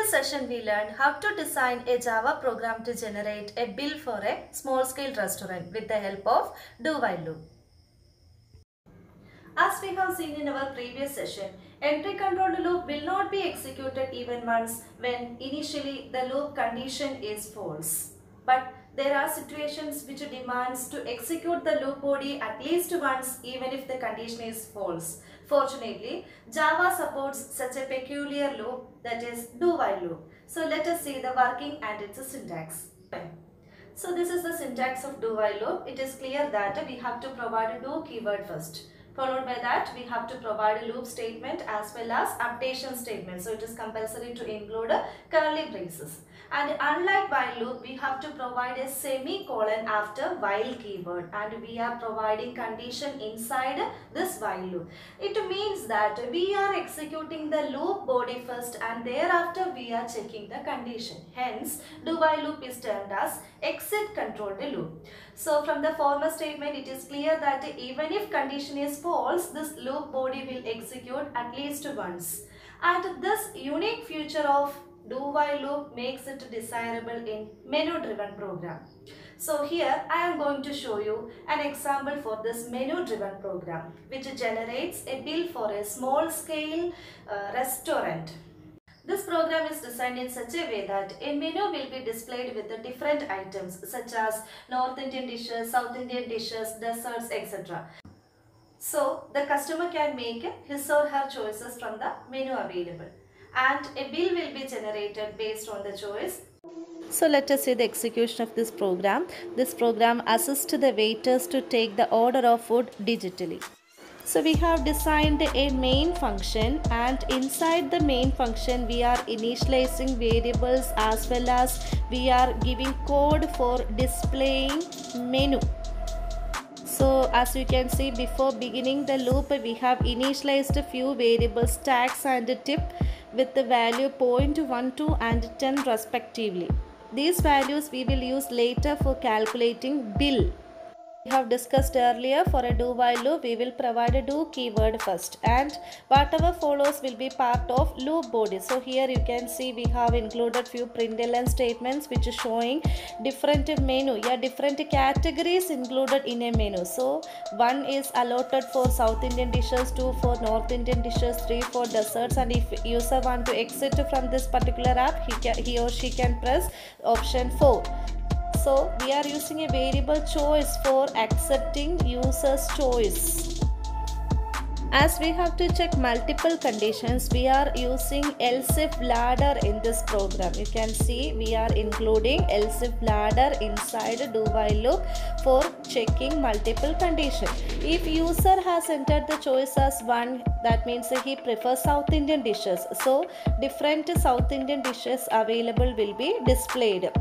previous session we learned how to design a Java program to generate a bill for a small-scale restaurant with the help of do-while loop. As we have seen in our previous session, entry control loop will not be executed even once when initially the loop condition is false. But there are situations which demands to execute the loop body at least once even if the condition is false. Fortunately, Java supports such a peculiar loop, that is do-while loop. So let us see the working and its syntax. So this is the syntax of do-while loop. It is clear that we have to provide a do keyword first. Followed by that, we have to provide a loop statement as well as updation statement. So it is compulsory to include curly braces. And unlike while loop, we have to provide a semicolon after while keyword, and we are providing condition inside this while loop. It means that we are executing the loop body first and thereafter we are checking the condition. Hence, do while loop is termed as exit controlled loop. So from the former statement, it is clear that even if condition is false, this loop body will execute at least once. And this unique feature of do while loop makes it desirable in menu driven program. So here I am going to show you an example for this menu driven program which generates a bill for a small scale restaurant. This program is designed in such a way that a menu will be displayed with the different items such as North Indian dishes, South Indian dishes, desserts, etc. So the customer can make his or her choices from the menu available, and a bill will be generated based on the choice. So let us see the execution of this program. This program assists the waiters to take the order of food digitally. So we have designed a main function, and inside the main function we are initializing variables as well as we are giving code for displaying menu. So as you can see, before beginning the loop we have initialized a few variables tax and tip with the value 0.12 and 10 respectively. These values we will use later for calculating bill. We have discussed earlier, for a do while loop we will provide a do keyword first, and whatever follows will be part of loop body. So here you can see we have included few println statements which is showing different menu, different categories included in a menu. So 1 is allotted for South Indian dishes, 2 for North Indian dishes, 3 for desserts, and if user want to exit from this particular app, he or she can press option 4. So we are using a variable choice for accepting user's choice. As we have to check multiple conditions, we are using else if ladder in this program. You can see we are including else if ladder inside do while loop for checking multiple conditions. If user has entered the choice as 1, that means he prefers South Indian dishes. So different South Indian dishes available will be displayed.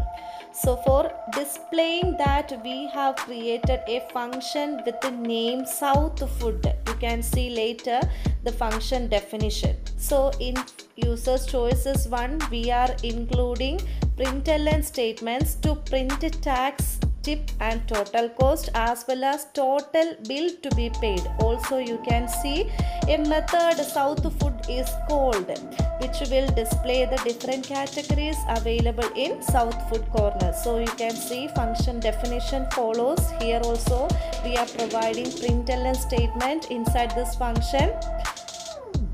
So for displaying that, we have created a function with the name South Food. You can see later the function definition. So in user's choices 1, we are including println statements to print tax, tip and total cost as well as total bill to be paid. Also you can see a method South Food is called, which will display the different categories available in South Food corner. So you can see function definition follows. Here also we are providing println statement inside this function,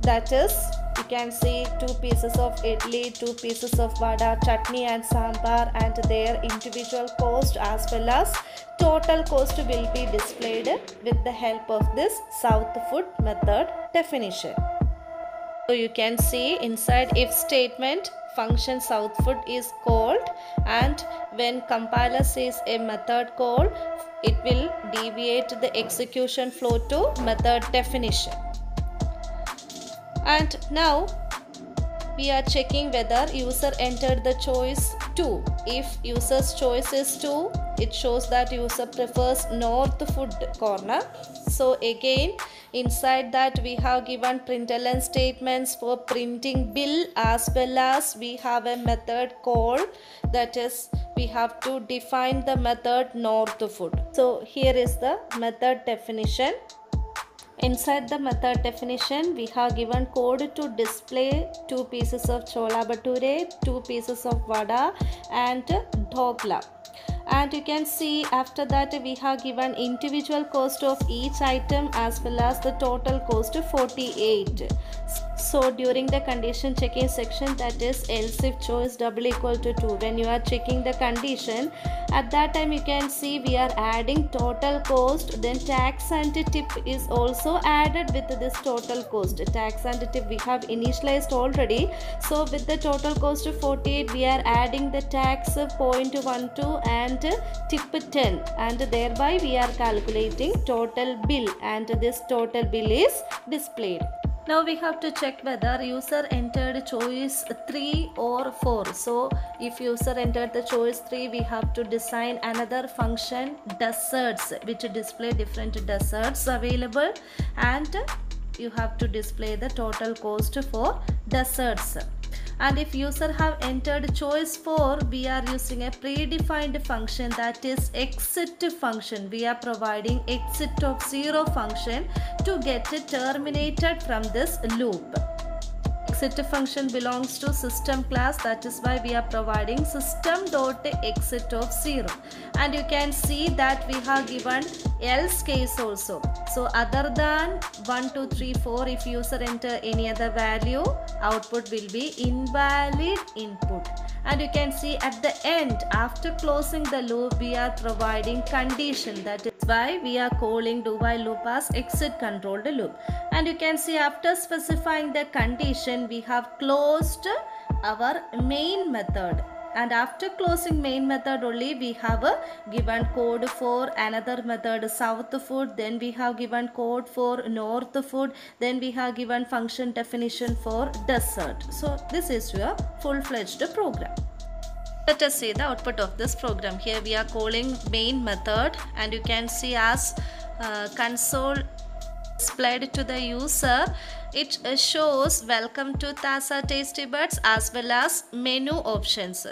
that is you can see 2 pieces of idli, 2 pieces of vada, chutney and sambar, and their individual cost as well as total cost will be displayed with the help of this South Food method definition. So you can see inside if statement function South Food is called, and when compiler says a method call, it will deviate the execution flow to method definition. And now we are checking whether user entered the choice 2. If user's choice is 2, it shows that user prefers North Food corner. So again inside that we have given println statements for printing bill as well as we have a method call, that is we have to define the method North Food. So here is the method definition. Inside the method definition, we have given code to display 2 pieces of chola bhature, 2 pieces of vada and dhokla. And you can see after that we have given individual cost of each item as well as the total cost 48. So during the condition checking section, that is else if choice double equal to 2, when you are checking the condition, at that time you can see we are adding total cost, then tax and tip is also added with this total cost. Tax and tip we have initialized already, so with the total cost of 48 we are adding the tax 0.12 and tip 10, and thereby we are calculating total bill, and this total bill is displayed. Now we have to check whether user entered choice 3 or 4. So if user entered the choice 3, we have to design another function desserts which display different desserts available, and you have to display the total cost for desserts. And if user have entered choice 4, we are using a predefined function, that is exit function. We are providing exit of 0 function to get it terminated from this loop. Exit function belongs to system class, that is why we are providing system.exit of 0. And you can see that we have given else case also. So other than 1, 2, 3, 4, if user enter any other value, output will be invalid input. And you can see at the end, after closing the loop, we are providing condition. That is why we are calling do while loop as exit controlled loop. And you can see after specifying the condition, we have closed our main method. And after closing main method only, we have given code for another method south food, then we have given code for north food, then we have given function definition for dessert. So this is your full-fledged program. Let us see the output of this program. Here we are calling main method, and you can see as console displayed to the user, it shows welcome to Taza Tasty Buds as well as menu options.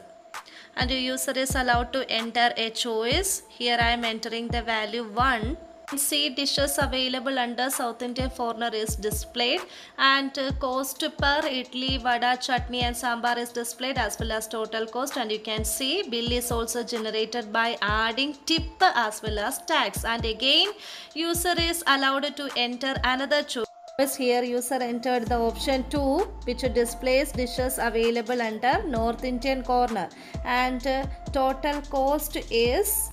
And the user is allowed to enter a choice. Here I am entering the value 1. See dishes available under South Indian foreigner is displayed, and cost per idli, vada, chutney and sambar is displayed as well as total cost. And you can see bill is also generated by adding tip as well as tax. And again user is allowed to enter another choice. Here user entered the option 2, which displays dishes available under North Indian corner, and total cost is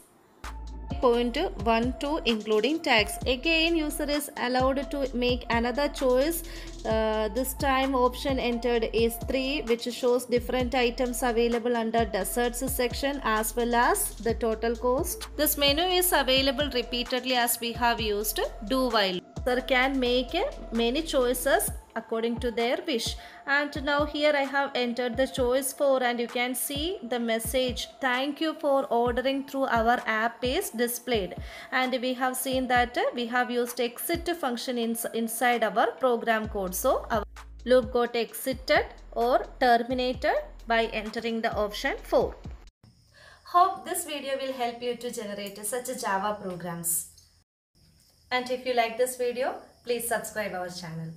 0.12 including tax. Again user is allowed to make another choice. This time option entered is 3, which shows different items available under desserts section as well as the total cost. This menu is available repeatedly as we have used do while. User can make many choices according to their wish. And now here I have entered the choice 4, and you can see the message thank you for ordering through our app is displayed. And we have seen that we have used exit function inside our program code. So our loop got exited or terminated by entering the option 4. Hope this video will help you to generate such Java programs. And if you like this video, please subscribe our channel.